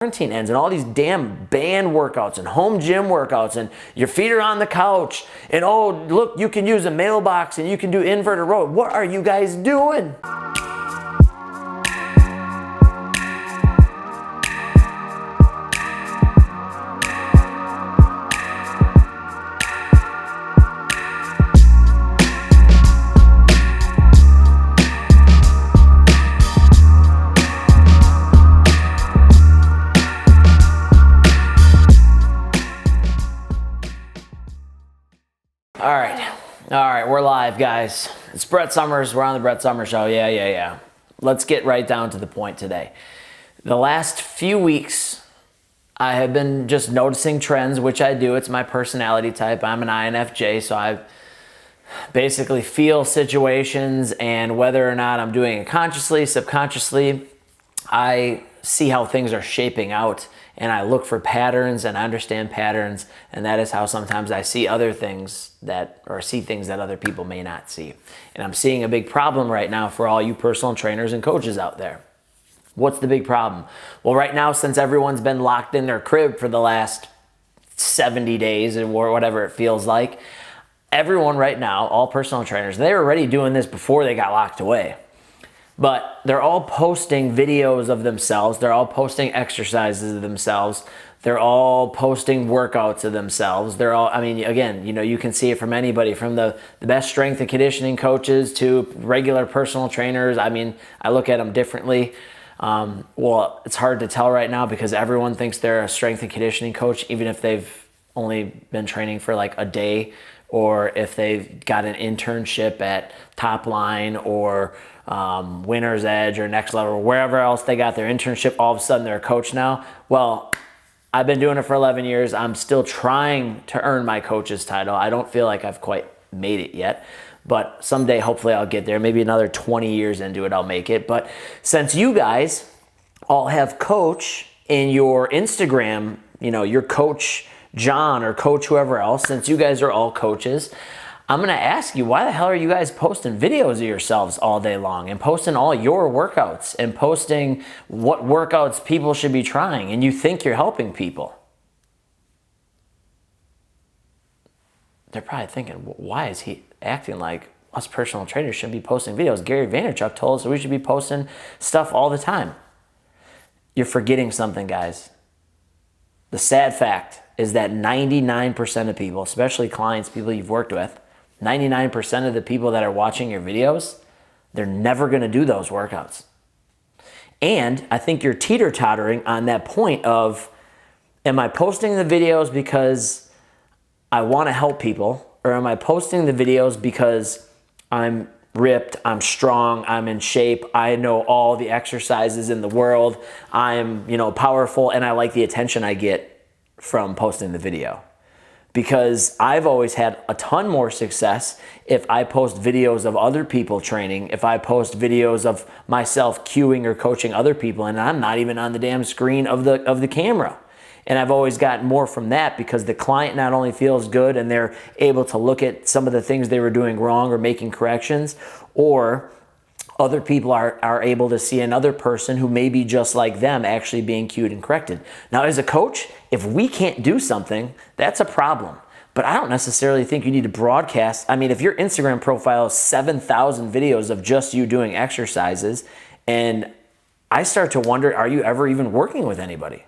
quarantine ends and all these damn band workouts and home gym workouts and your feet are on the couch and oh look, you can use a mailbox and you can do inverted row. What are you guys doing? All right, we're live, guys. It's Brett Summers. We're on the Brett Summers Show. Yeah. Let's get right down to the point today. The last few weeks, I have been just noticing trends, which I do. It's my personality type. I'm an INFJ, so I basically feel situations, and whether or not I'm doing it consciously, subconsciously, I see how things are shaping out, and I look for patterns and I understand patterns, and that is how sometimes I see other things see things that other people may not see. And I'm seeing a big problem right now for all you personal trainers and coaches out there. What's the big problem? Well, right now, since everyone's been locked in their crib for the last 70 days or whatever it feels like, everyone right now, all personal trainers, they were already doing this before they got locked away. But they're all posting videos of themselves. They're all posting exercises of themselves. They're all posting workouts of themselves. They're all, I mean, again, you can see it from anybody, from the best strength and conditioning coaches to regular personal trainers. I mean, I look at them differently. Well, it's hard to tell right now because everyone thinks they're a strength and conditioning coach, even if they've only been training for like a day, or if they've got an internship at Top Line or Winner's Edge or Next Level, or wherever else they got their internship, all of a sudden they're a coach now. Well, I've been doing it for 11 years. I'm still trying to earn my coach's title. I don't feel like I've quite made it yet, but someday hopefully I'll get there. Maybe another 20 years into it, I'll make it. But since you guys all have coach in your Instagram, your coach John or coach whoever else, since you guys are all coaches, I'm going to ask you, why the hell are you guys posting videos of yourselves all day long and posting all your workouts and posting what workouts people should be trying, and you think you're helping people? They're probably thinking, why is he acting like us personal trainers shouldn't be posting videos? Gary Vaynerchuk told us we should be posting stuff all the time. You're forgetting something, guys. The sad fact is that 99% of people, especially clients, people you've worked with, 99% of the people that are watching your videos, they're never going to do those workouts. And I think you're teeter-tottering on that point of, am I posting the videos because I want to help people, or am I posting the videos because I'm ripped, I'm strong, I'm in shape, I know all the exercises in the world, I'm, powerful, and I like the attention I get from posting the video? Because I've always had a ton more success if I post videos of other people training, if I post videos of myself cueing or coaching other people, and I'm not even on the damn screen of the camera. And I've always gotten more from that because the client not only feels good and they're able to look at some of the things they were doing wrong or making corrections, or other people are able to see another person who may be just like them actually being cued and corrected. Now, as a coach, if we can't do something, that's a problem. But I don't necessarily think you need to broadcast. I mean, if your Instagram profile is 7,000 videos of just you doing exercises, and I start to wonder, are you ever even working with anybody?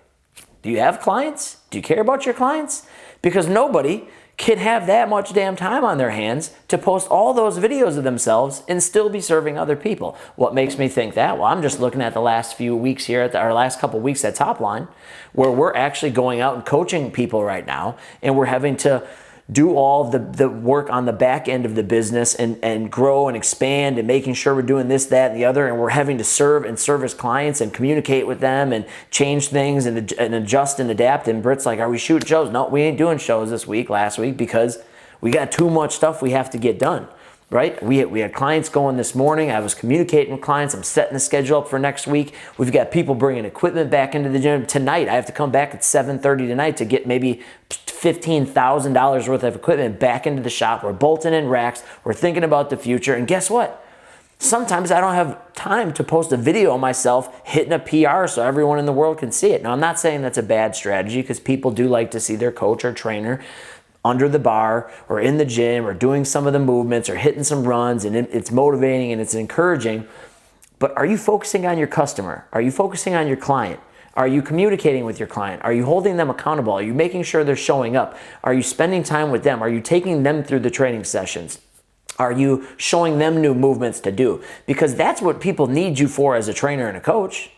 Do you have clients? Do you care about your clients? Because nobody can have that much damn time on their hands to post all those videos of themselves and still be serving other people. What makes me think that? Well, I'm just looking at the last few weeks here, our last couple weeks at Top Line, where we're actually going out and coaching people right now, and we're having to do all the work on the back end of the business and grow and expand and making sure we're doing this, that, and the other, and we're having to serve and service clients and communicate with them and change things and adjust and adapt. And Britt's like, are we shooting shows? No, we ain't doing shows last week because we got too much stuff we have to get done. right? We had clients going this morning. I was communicating with clients. I'm setting the schedule up for next week. We've got people bringing equipment back into the gym. Tonight, I have to come back at 7:30 tonight to get maybe $15,000 worth of equipment back into the shop. We're bolting in racks. We're thinking about the future. And guess what? Sometimes I don't have time to post a video of myself hitting a PR so everyone in the world can see it. Now, I'm not saying that's a bad strategy, because people do like to see their coach or trainer under the bar or in the gym or doing some of the movements or hitting some runs, and it's motivating and it's encouraging. But are you focusing on your customer? Are you focusing on your client? Are you communicating with your client? Are you holding them accountable? Are you making sure they're showing up? Are you spending time with them? Are you taking them through the training sessions? Are you showing them new movements to do? Because that's what people need you for as a trainer and a coach.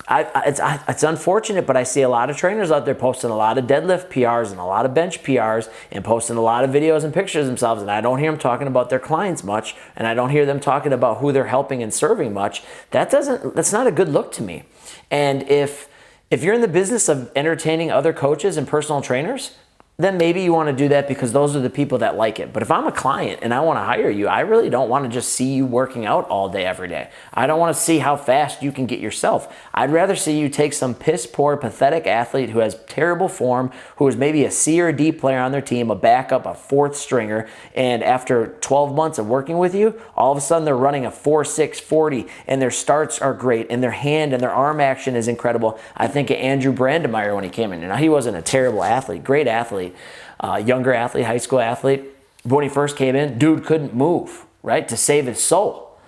It's unfortunate, but I see a lot of trainers out there posting a lot of deadlift PRs and a lot of bench PRs and posting a lot of videos and pictures of themselves, and I don't hear them talking about their clients much, and I don't hear them talking about who they're helping and serving much. That's not a good look to me. And if you're in the business of entertaining other coaches and personal trainers, then maybe you want to do that because those are the people that like it. But if I'm a client and I want to hire you, I really don't want to just see you working out all day, every day. I don't want to see how fast you can get yourself. I'd rather see you take some piss poor, pathetic athlete who has terrible form, who is maybe a C or a D player on their team, a backup, a fourth stringer, and after 12 months of working with you, all of a sudden they're running a 4.6 40 and their starts are great and their hand and their arm action is incredible. I think of Andrew Brandemeyer when he came in. Now, he wasn't a terrible athlete, great athlete. Younger athlete, high school athlete. But when he first came in, dude couldn't move, right, to save his soul.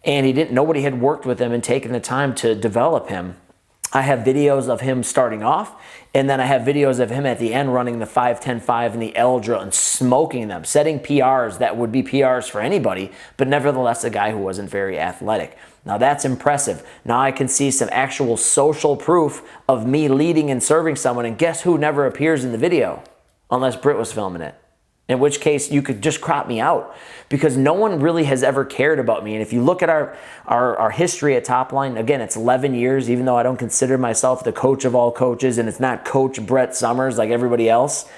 And nobody had worked with him and taken the time to develop him. I have videos of him starting off, and then I have videos of him at the end running the 5-10-5 and the L drill and smoking them, setting PRs that would be PRs for anybody, but nevertheless a guy who wasn't very athletic. Now that's impressive. Now I can see some actual social proof of me leading and serving someone, and guess who never appears in the video? Unless Britt was filming it. In which case you could just crop me out, because no one really has ever cared about me. And if you look at our history at Top Line, again, it's 11 years, even though I don't consider myself the coach of all coaches and it's not Coach Brett Summers like everybody else.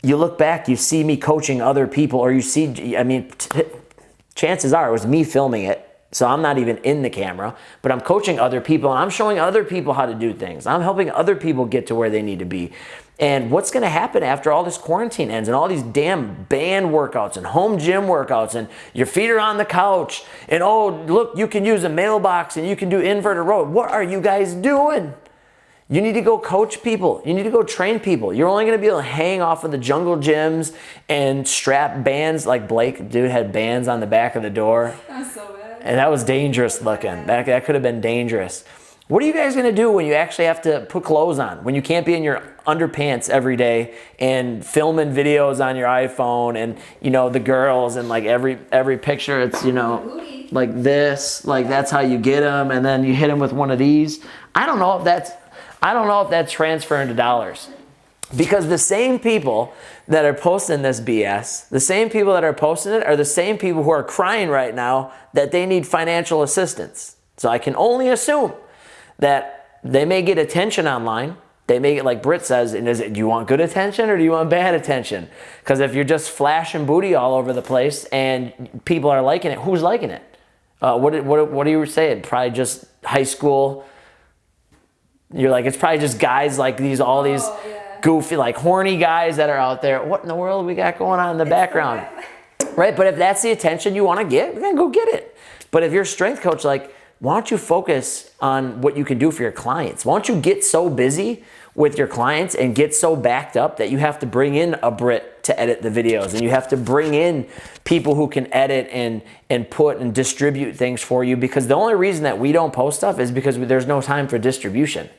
You look back, you see me coaching other people, or you see, chances are it was me filming it. So I'm not even in the camera, but I'm coaching other people and I'm showing other people how to do things. I'm helping other people get to where they need to be. And what's going to happen after all this quarantine ends and all these damn band workouts and home gym workouts and your feet are on the couch and, oh, look, you can use a mailbox and you can do inverted row. What are you guys doing? You need to go coach people. You need to go train people. You're only going to be able to hang off of the jungle gyms and strap bands like Blake, dude, had bands on the back of the door. That's so bad. And that was dangerous looking. That could have been dangerous. What are you guys going to do when you actually have to put clothes on? When you can't be in your underpants every day and filming videos on your iPhone and, the girls and like every picture, it's, like this, like that's how you get them. And then you hit them with one of these. I don't know if that's transferring to dollars, because the same people that are posting this BS, the same people that are posting it are the same people who are crying right now that they need financial assistance. So I can only assume that they may get attention online. They may get, like Britt says, do you want good attention or do you want bad attention? Because if you're just flashing booty all over the place and people are liking it, who's liking it? What do you say? Probably just high school. You're like, it's probably just guys like these goofy, like horny guys that are out there. What in the world we got going on in the background? Right? But if that's the attention you want to get, then go get it. But if you're a strength coach, like, why don't you focus on what you can do for your clients? Why don't you get so busy with your clients and get so backed up that you have to bring in a Brit to edit the videos, and you have to bring in people who can edit and put and distribute things for you? Because the only reason that we don't post stuff is because there's no time for distribution,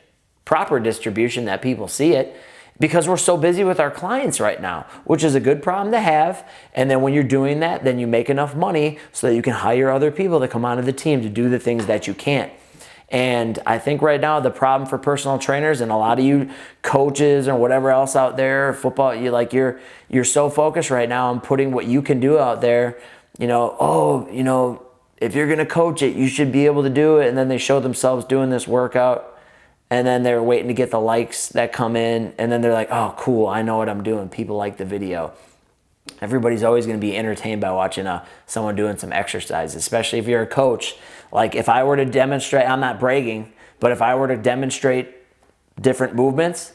proper distribution that people see it, because we're so busy with our clients right now, which is a good problem to have. And then when you're doing that, then you make enough money so that you can hire other people to come onto the team to do the things that you can't. And I think right now the problem for personal trainers and a lot of you coaches or whatever else out there, football, you're so focused right now on putting what you can do out there. If you're gonna coach it, you should be able to do it. And then they show themselves doing this workout, and then they're waiting to get the likes that come in, and then they're like, oh, cool, I know what I'm doing. People like the video. Everybody's always going to be entertained by watching someone doing some exercise, especially if you're a coach. Like if I were to demonstrate, I'm not bragging, but if I were to demonstrate different movements,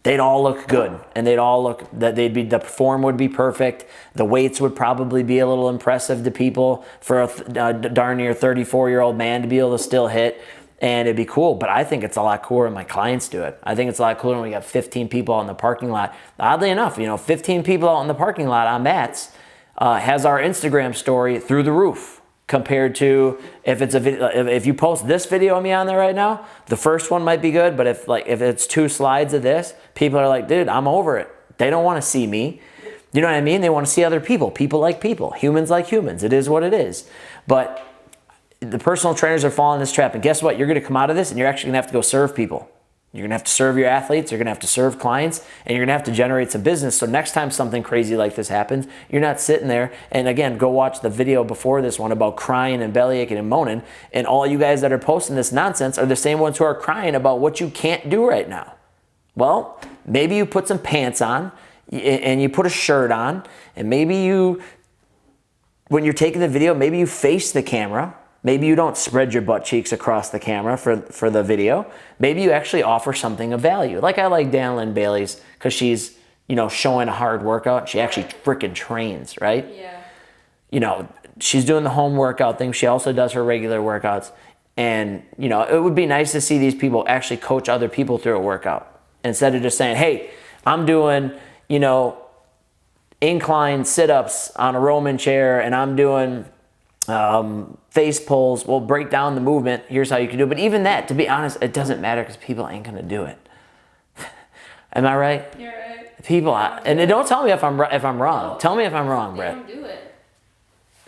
they'd all look good, and they'd all look that the form would be perfect. The weights would probably be a little impressive to people for a darn near 34-year-old man to be able to still hit, and it'd be cool. But I think it's a lot cooler when my clients do it. I think it's a lot cooler when we got 15 people out in the parking lot. Oddly enough, 15 people out in the parking lot on mats has our Instagram story through the roof. Compared to if it's a video, if you post this video of me on there right now, the first one might be good, but if it's 2 slides of this, people are like, dude, I'm over it. They don't want to see me. You know what I mean? They want to see other people. People like people. Humans like humans. It is what it is. But the personal trainers are falling in this trap. And guess what? You're going to come out of this and you're actually going to have to go serve people. You're going to have to serve your athletes, you're going to have to serve clients, and you're going to have to generate some business. So next time something crazy like this happens, you're not sitting there. And again, go watch the video before this one about crying and belly aching and moaning. And all you guys that are posting this nonsense are the same ones who are crying about what you can't do right now. Well, maybe you put some pants on and you put a shirt on, and maybe you, when you're taking the video, maybe you face the camera. Maybe you don't spread your butt cheeks across the camera for the video. Maybe you actually offer something of value. Like I like Danlyn Bailey's because she's, showing a hard workout. She actually freaking trains, right? Yeah. She's doing the home workout thing. She also does her regular workouts. And, it would be nice to see these people actually coach other people through a workout instead of just saying, hey, I'm doing, incline sit-ups on a Roman chair and I'm doing face pulls. We'll break down the movement. Here's how you can do it. But even that, to be honest, it doesn't matter because people ain't going to do it. Am I right? You're right. People, and don't tell me if I'm wrong. No, tell me if I'm wrong, Brett. Don't do it.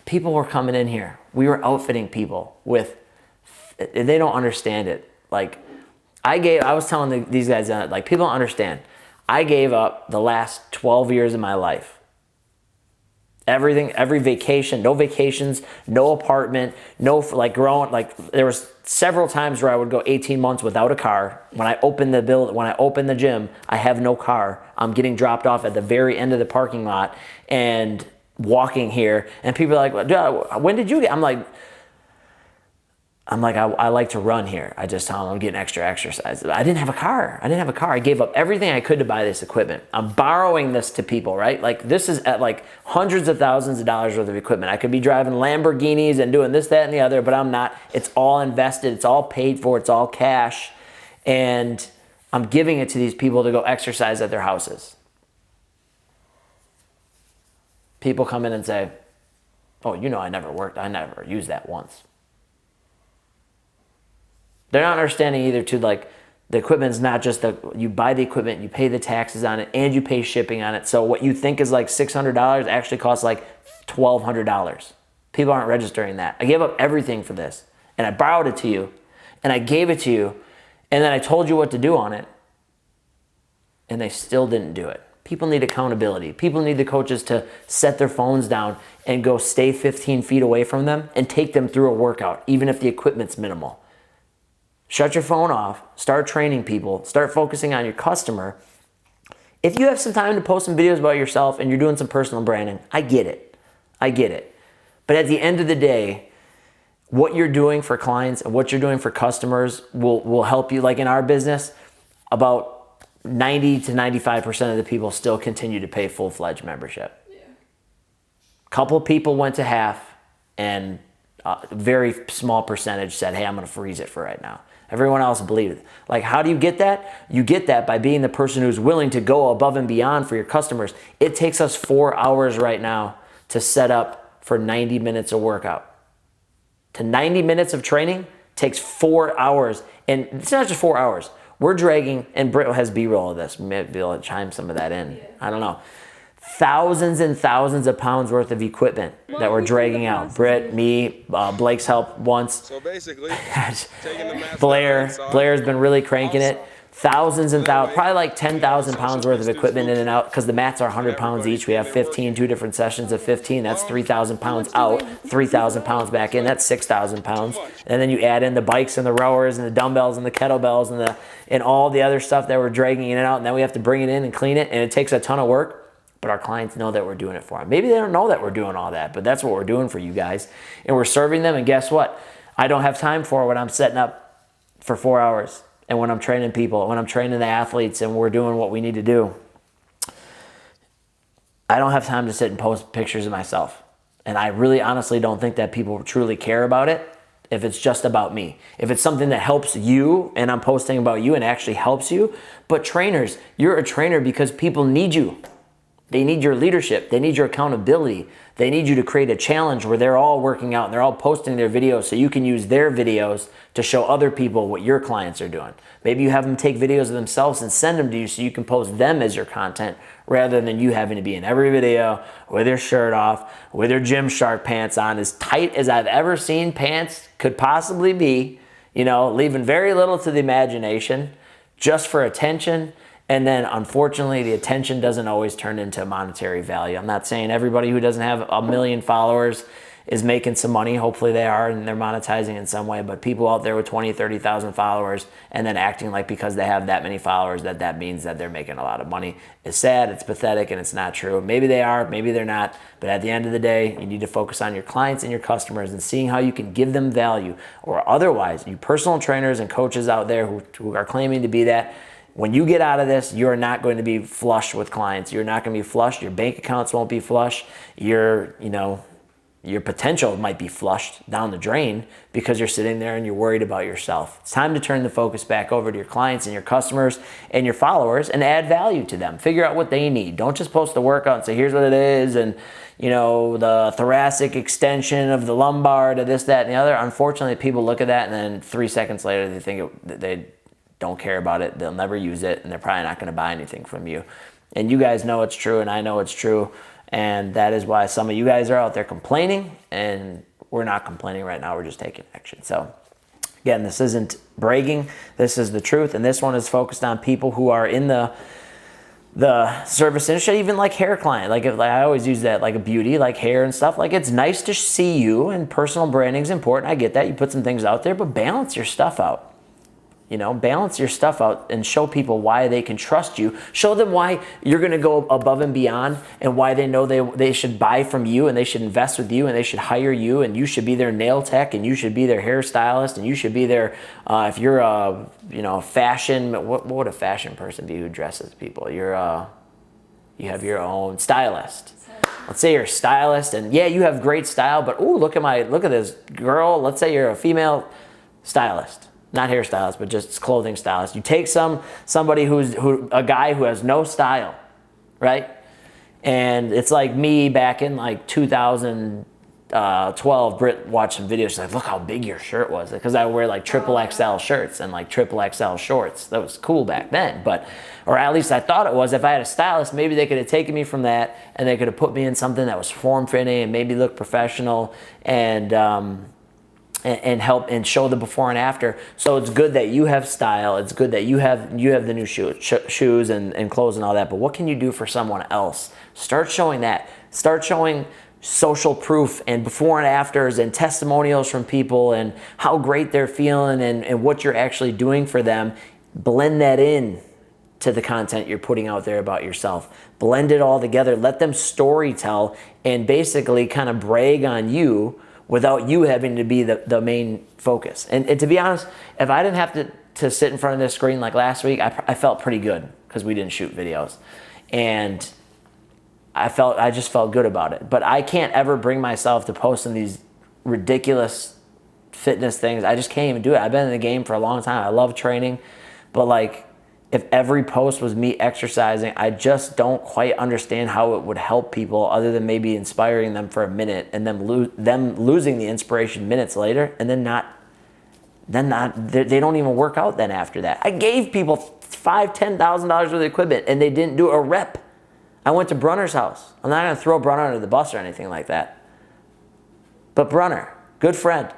People were coming in here. We were outfitting people with, they don't understand it. Like, I was telling these guys, people don't understand. I gave up the last 12 years of my life. Everything, every vacation, no vacations, no apartment, there was several times where I would go 18 months without a car. When I opened the gym, I have no car. I'm getting dropped off at the very end of the parking lot and walking here. And people are like, dude, when did you get? I'm like, I like to run here. I just tell them I'm getting extra exercise. I didn't have a car. I gave up everything I could to buy this equipment. I'm borrowing this to people, right? Like this is at like hundreds of thousands of dollars worth of equipment. I could be driving Lamborghinis and doing this, that, and the other, but I'm not. It's all invested. It's all paid for. It's all cash. And I'm giving it to these people to go exercise at their houses. People come in and say, oh, I never used that once. They're not understanding either too, like the equipment's not just you buy the equipment, you pay the taxes on it, and you pay shipping on it. So what you think is like $600 actually costs like $1,200. People aren't registering that. I gave up everything for this, and I borrowed it to you, and I gave it to you, and then I told you what to do on it, and they still didn't do it. People need accountability. People need the coaches to set their phones down and go stay 15 feet away from them and take them through a workout, even if the equipment's minimal. Shut your phone off, start training people, start focusing on your customer. If you have some time to post some videos about yourself and you're doing some personal branding, I get it. But at the end of the day, what you're doing for clients and what you're doing for customers will help you. Like in our business, about 90 to 95% of the people still continue to pay full-fledged membership. Yeah. Couple people went to half, and a very small percentage said, hey, I'm going to freeze it for right now. Everyone else believed it. Like, how do you get that? You get that by being the person who's willing to go above and beyond for your customers. It takes us 4 hours right now to set up for 90 minutes of workout. To 90 minutes of training takes 4 hours. And it's not just 4 hours. We're dragging, and Britt has B-roll of this. Maybe be able to chime some of that in. I don't know. Thousands and thousands of pounds worth of equipment that we're dragging out. Britt, me, Blake's helped once. So basically, Blair's been really cranking it. Thousands and thousands, probably like 10,000 pounds worth of equipment in and out, because the mats are 100 pounds each. We have 15, 2 different sessions of 15. That's 3,000 pounds out, 3,000 pounds back in. That's 6,000 pounds. And then you add in the bikes and the rowers and the dumbbells and the kettlebells and all the other stuff that we're dragging in and out. And then we have to bring it in and clean it. And it takes a ton of work. But our clients know that we're doing it for them. Maybe they don't know that we're doing all that, but that's what we're doing for you guys. And we're serving them, and guess what? I don't have time for what I'm setting up for 4 hours. and when I'm training people, when I'm training the athletes and we're doing what we need to do, I don't have time to sit and post pictures of myself. And I really honestly don't think that people truly care about it if it's just about me. If it's something that helps you and I'm posting about you and actually helps you. But trainers, you're a trainer because people need you. They need your leadership. They need your accountability. They need you to create a challenge where they're all working out and they're all posting their videos so you can use their videos to show other people what your clients are doing. Maybe you have them take videos of themselves and send them to you so you can post them as your content rather than you having to be in every video with their shirt off, with their Gymshark pants on, as tight as I've ever seen pants could possibly be, you know, leaving very little to the imagination just for attention. And then unfortunately, the attention doesn't always turn into monetary value. I'm not saying everybody who doesn't have 1 million followers is making some money. Hopefully they are and they're monetizing in some way. But people out there with 20, 30,000 followers and then acting like because they have that many followers that means that they're making a lot of money is sad, it's pathetic, and it's not true. Maybe they are, maybe they're not. But at the end of the day, you need to focus on your clients and your customers and seeing how you can give them value. Or otherwise, you personal trainers and coaches out there who are claiming to be that, when you get out of this, you're not going to be flush with clients. You're not going to be flush. Your bank accounts won't be flush. Your potential might be flushed down the drain because you're sitting there and you're worried about yourself. It's time to turn the focus back over to your clients and your customers and your followers and add value to them. Figure out what they need. Don't just post the workout and say, here's what it is, and the thoracic extension of the lumbar to this, that, and the other. Unfortunately, people look at that and then 3 seconds later they think they don't care about it, they'll never use it, and they're probably not going to buy anything from you. And you guys know it's true, and I know it's true, and that is why some of you guys are out there complaining, and we're not complaining right now, we're just taking action. So again, this isn't bragging, this is the truth, and this one is focused on people who are in the service industry, even like hair client. Like I always use that, like a beauty, like hair and stuff. Like, it's nice to see you, and personal branding is important. I get that. You put some things out there, but balance your stuff out. Balance your stuff out and show people why they can trust you. Show them why you're going to go above and beyond, and why they know they should buy from you, and they should invest with you, and they should hire you, and you should be their nail tech, and you should be their hairstylist, and you should be their, if you're a fashion, what would a fashion person be who dresses people? You have your own stylist. Let's say you're a stylist, and yeah, you have great style, but ooh, look at this girl. Let's say you're a female stylist. Not hairstylist, but just clothing stylist. You take somebody a guy who has no style, right? And it's like me back in like 2012, Britt watched some videos. She's like, look how big your shirt was. Because I wear like triple XL shirts and like triple XL shorts. That was cool back then. Or at least I thought it was. If I had a stylist, maybe they could have taken me from that and they could have put me in something that was form-fitting and maybe look professional and help and show the before and after. So it's good that you have style. It's good that you have the new shoes and clothes and all that. But what can you do for someone else? Start showing that. Start showing social proof and before and afters and testimonials from people and how great they're feeling and what you're actually doing for them. Blend that in to the content you're putting out there about yourself. Blend it all together. Let them story tell and basically kind of brag on you without you having to be the main focus. And to be honest, if I didn't have to sit in front of this screen like last week, I felt pretty good because we didn't shoot videos. And I just felt good about it. But I can't ever bring myself to posting these ridiculous fitness things. I just can't even do it. I've been in the game for a long time. I love training. But like, if every post was me exercising, I just don't quite understand how it would help people other than maybe inspiring them for a minute and them losing the inspiration minutes later, and then they don't even work out then after that. I gave people $5,000-$10,000 worth of equipment and they didn't do a rep. I went to Brunner's house. I'm not going to throw Brunner under the bus or anything like that. But Brunner, good friend,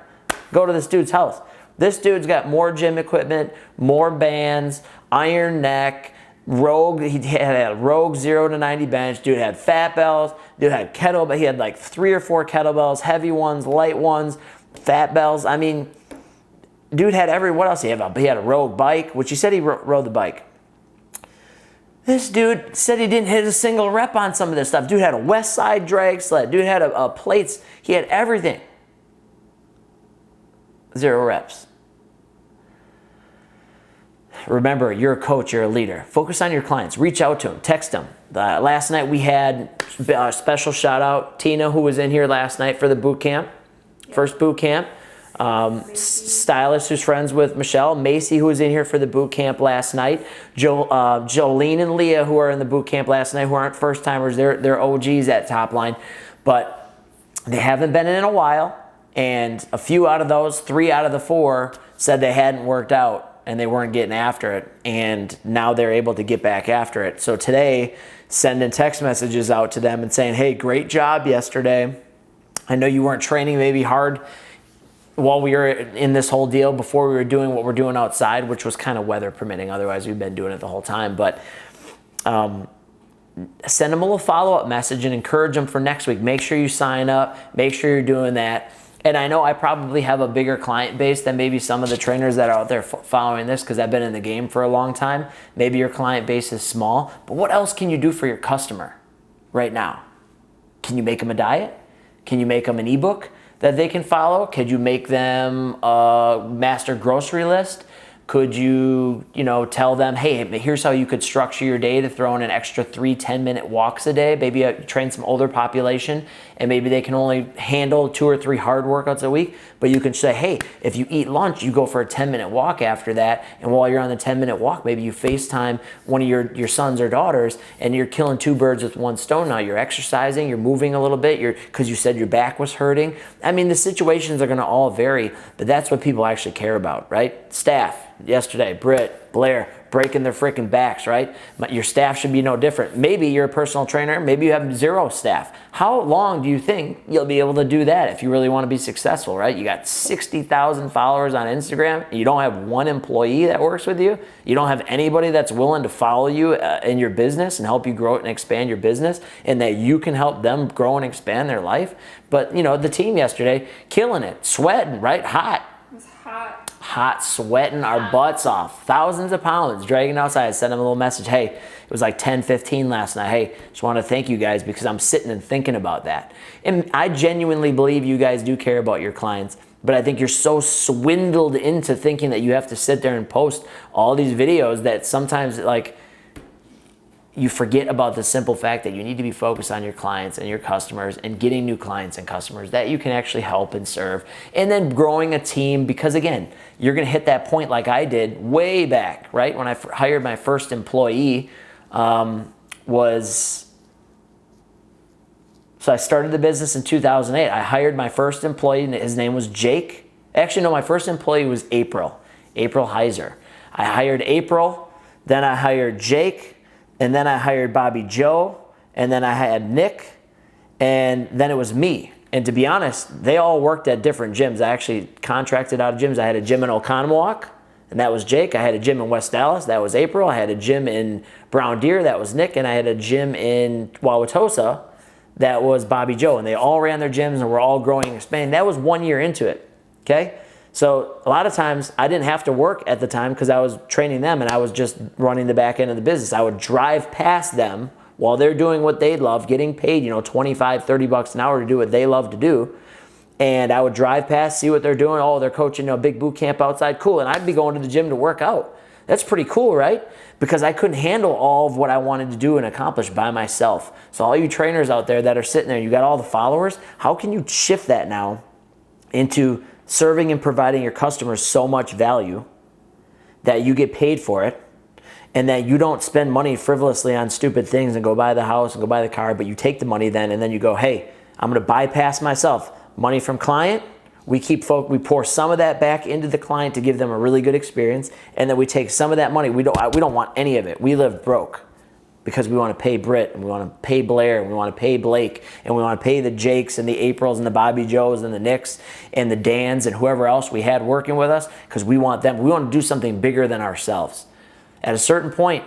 go to this dude's house. This dude's got more gym equipment, more bands, iron neck, Rogue. He had a Rogue 0 to 90 bench. Dude had fat bells. Dude had kettlebell. He had like 3 or 4 kettlebells, heavy ones, light ones, fat bells. I mean, dude had what else? He had a Rogue bike, which he said he rode the bike. This dude said he didn't hit a single rep on some of this stuff. Dude had a West Side drag sled. Dude had a plates. He had everything. 0 reps. remember, you're a coach, you're a leader. Focus on your clients. Reach out to them, text them. Last night we had a special shout out, Tina, who was in here last night for the boot camp, first boot camp. Stylist who's friends with Michelle, Macy, who was in here for the boot camp last night, Jolene and Leah, who are in the boot camp last night, who aren't first timers, they're OGs at Top Line, but they haven't been in a while, and a few out of those, 3 out of the 4 said they hadn't worked out and they weren't getting after it, and now they're able to get back after it. So today, sending text messages out to them and saying, hey, great job yesterday. I know you weren't training maybe hard while we were in this whole deal before we were doing what we're doing outside, which was kind of weather permitting. Otherwise, we've been doing it the whole time. But send them a little follow-up message and encourage them for next week. Make sure you sign up. Make sure you're doing that. And I know I probably have a bigger client base than maybe some of the trainers that are out there following this, because I've been in the game for a long time. Maybe your client base is small. But what else can you do for your customer right now? Can you make them a diet? Can you make them an ebook that they can follow? Could you make them a master grocery list? Could you, tell them, hey, here's how you could structure your day to throw in an extra 3 10-minute walks a day. Maybe train some older population, and maybe they can only handle 2 or 3 hard workouts a week. But you can say, hey, if you eat lunch, you go for a 10-minute walk after that. And while you're on the 10-minute walk, maybe you FaceTime one of your sons or daughters, and you're killing 2 birds with 1 stone. Now you're exercising, you're moving a little bit, because you said your back was hurting. I mean, the situations are going to all vary, but that's what people actually care about, right? Staff. Yesterday, Britt, Blair, breaking their freaking backs, right? Your staff should be no different. Maybe you're a personal trainer. Maybe you have 0 staff. How long do you think you'll be able to do that if you really want to be successful, right? You got 60,000 followers on Instagram. You don't have 1 employee that works with you. You don't have anybody that's willing to follow you in your business and help you grow it and expand your business, and that you can help them grow and expand their life. But, the team yesterday, killing it, sweating, right? Hot. It was hot. Hot, sweating our butts off, thousands of pounds, dragging outside. I sent them a little message. Hey, it was like 10:15 last night. Hey, just want to thank you guys, because I'm sitting and thinking about that. And I genuinely believe you guys do care about your clients, but I think you're so swindled into thinking that you have to sit there and post all these videos that sometimes you forget about the simple fact that you need to be focused on your clients and your customers and getting new clients and customers that you can actually help and serve, and then growing a team, because again, you're going to hit that point like I did way back, right? When I hired my first employee, so I started the business in 2008. I hired my first employee, and his name was Jake. Actually, no, my first employee was April Heiser. I hired April, then I hired Jake, and then I hired Bobby Joe, and then I had Nick, and then it was me. And to be honest, they all worked at different gyms. I actually contracted out of gyms. I had a gym in Oconomowoc, and that was Jake. I had a gym in West Dallas, that was April. I had a gym in Brown Deer, that was Nick. And I had a gym in Wauwatosa, that was Bobby Joe. And they all ran their gyms and were all growing and expanding. That was 1 year into it, okay? So a lot of times I didn't have to work at the time because I was training them and I was just running the back end of the business. I would drive past them while they're doing what they love, getting paid, $25, $30 an hour to do what they love to do. And I would drive past, see what they're doing. Oh, they're coaching a big boot camp outside. Cool. And I'd be going to the gym to work out. That's pretty cool, right? Because I couldn't handle all of what I wanted to do and accomplish by myself. So all you trainers out there that are sitting there, you got all the followers, how can you shift that now into serving and providing your customers so much value that you get paid for it, and that you don't spend money frivolously on stupid things and go buy the house and go buy the car, but you take the money then and then you go, hey, I'm going to bypass myself. Money from client, we pour some of that back into the client to give them a really good experience, and then we take some of that money. We don't want any of it. We live broke because we want to pay Britt, and we want to pay Blair, and we want to pay Blake, and we want to pay the Jakes and the Aprils and the Bobby Joes and the Nicks and the Dans and whoever else we had working with us, because we want them. We want to do something bigger than ourselves. At a certain point,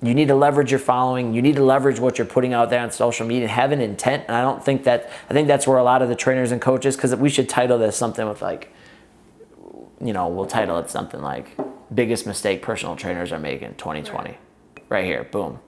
you need to leverage your following. You need to leverage what you're putting out there on social media and have an intent. And I think that's where a lot of the trainers and coaches, because we should title this something with we'll title it something like biggest mistake personal trainers are making 2020. Right here, boom.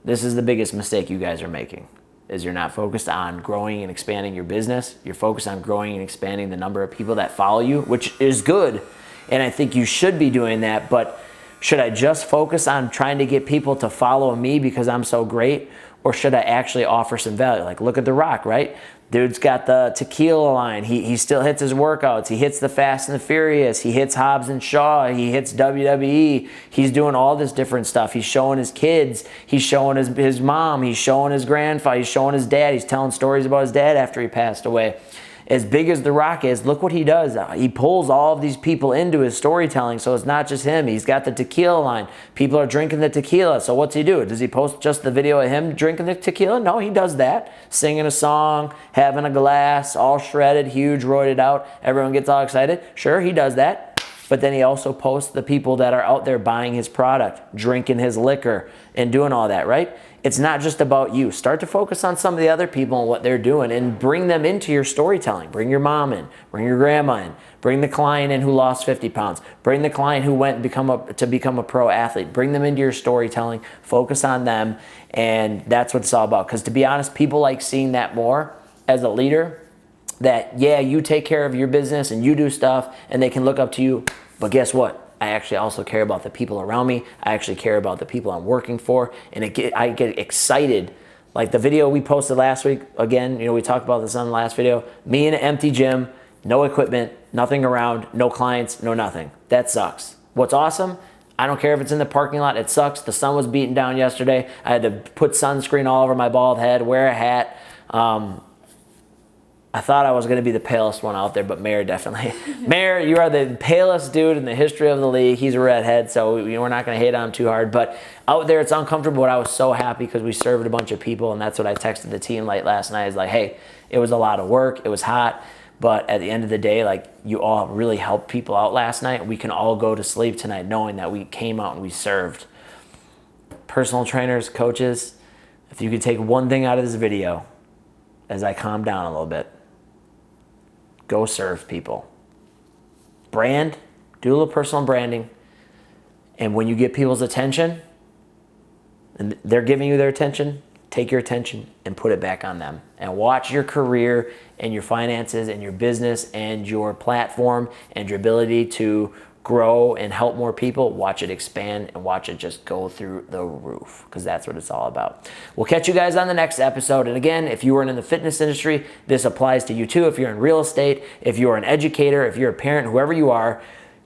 This is the biggest mistake you guys are making, is you're not focused on growing and expanding your business. You're focused on growing and expanding the number of people that follow you, which is good. And I think you should be doing that, but Should I just focus on trying to get people to follow me because I'm so great? Or should I actually offer some value? Like, look at The Rock, right? Dude's got the tequila line. He still hits his workouts. He hits the Fast and the Furious. He hits Hobbs and Shaw. He hits WWE. He's doing all this different stuff. He's showing his kids. He's showing his mom. He's showing his grandfather. He's showing his dad. He's telling stories about his dad after he passed away. As big as The Rock is, look what he does. He pulls all of these people into his storytelling, so it's not just him. He's got the tequila line. People are drinking the tequila, so what's he do? Does he post just the video of him drinking the tequila? No, he does that. Singing a song, having a glass, all shredded, huge, roided out. Everyone gets all excited. Sure, he does that. But then he also posts the people that are out there buying his product, drinking his liquor, and doing all that, right? It's not just about you. Start to focus on some of the other people and what they're doing and bring them into your storytelling. Bring your mom in, bring your grandma in, bring the client in who lost 50 pounds, bring the client who went to become a pro athlete. Bring them into your storytelling, focus on them, and that's what it's all about. Because to be honest, people like seeing that more as a leader, that, yeah, you take care of your business and you do stuff and they can look up to you, but guess what? I actually also care about the people around me. I actually care about the people I'm working for, and I get excited. Like the video we posted last week, again, we talked about this on the last video, me in an empty gym, no equipment, nothing around, no clients, no nothing. That sucks. What's awesome? I don't care if it's in the parking lot, it sucks. The sun was beating down yesterday. I had to put sunscreen all over my bald head, wear a hat. I thought I was going to be the palest one out there, but Mayor definitely. Mayor, you are the palest dude in the history of the league. He's a redhead, so we're not going to hate on him too hard. But out there, it's uncomfortable, but I was so happy because we served a bunch of people, and that's what I texted the team late last night. Is like, hey, it was a lot of work. It was hot. But at the end of the day, like, you all really helped people out last night. We can all go to sleep tonight knowing that we came out and we served. Personal trainers, coaches, if you could take one thing out of this video as I calm down a little bit, go serve people. Brand, do a little personal branding. And when you get people's attention, and they're giving you their attention, take your attention and put it back on them. And watch your career and your finances and your business and your platform and your ability to grow and help more people. Watch it expand and watch it just go through the roof, because that's what it's all about. We'll catch you guys on the next episode. And again, if you are in the fitness industry, this applies to you too. If you're in real estate, if you're an educator, if you're a parent, whoever you are,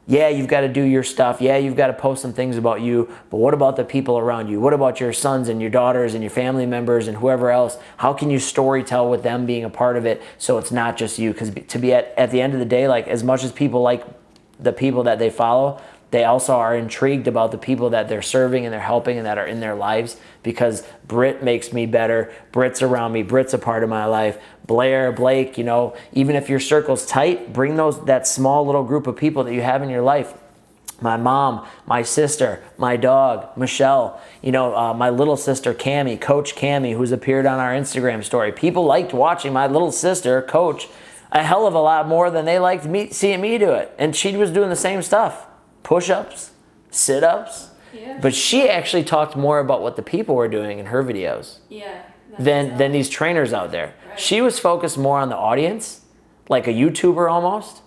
yeah, you've got to do your stuff. Yeah, you've got to post some things about you, but what about the people around you? What about your sons and your daughters and your family members and whoever else? How can you story tell with them being a part of it so it's not just you? Because to be at the end of the day, like, as much as people like the people that they follow, they also are intrigued about the people that they're serving and they're helping and that are in their lives, because Britt makes me better. Britt's around me. Britt's a part of my life. Blair, Blake, even if your circle's tight, bring that small little group of people that you have in your life. My mom, my sister, my dog, Michelle, my little sister, Cammie, Coach Cammie, who's appeared on our Instagram story. People liked watching my little sister, Coach, a hell of a lot more than they liked seeing me do it. And she was doing the same stuff. Push-ups, sit-ups. Yeah. But she actually talked more about what the people were doing in her videos than these trainers out there. Right. She was focused more on the audience, like a YouTuber almost,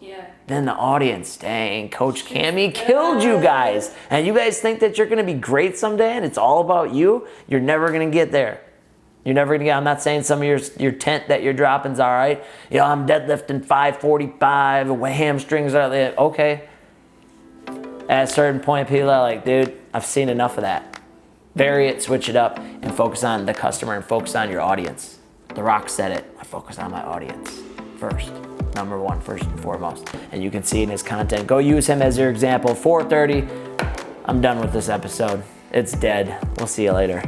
than the audience. Dang, Coach Cammie killed you guys. And you guys think that you're going to be great someday and it's all about you? You're never going to get there. You're never gonna get. I'm not saying some of your tent that you're dropping's all right. I'm deadlifting 545, hamstrings are there. Okay. At a certain point, people are like, dude, I've seen enough of that. Vary it, switch it up, and focus on the customer and focus on your audience. The Rock said it. I focus on my audience first. Number one, first and foremost. And you can see in his content. Go use him as your example. 4:30. I'm done with this episode. It's dead. We'll see you later.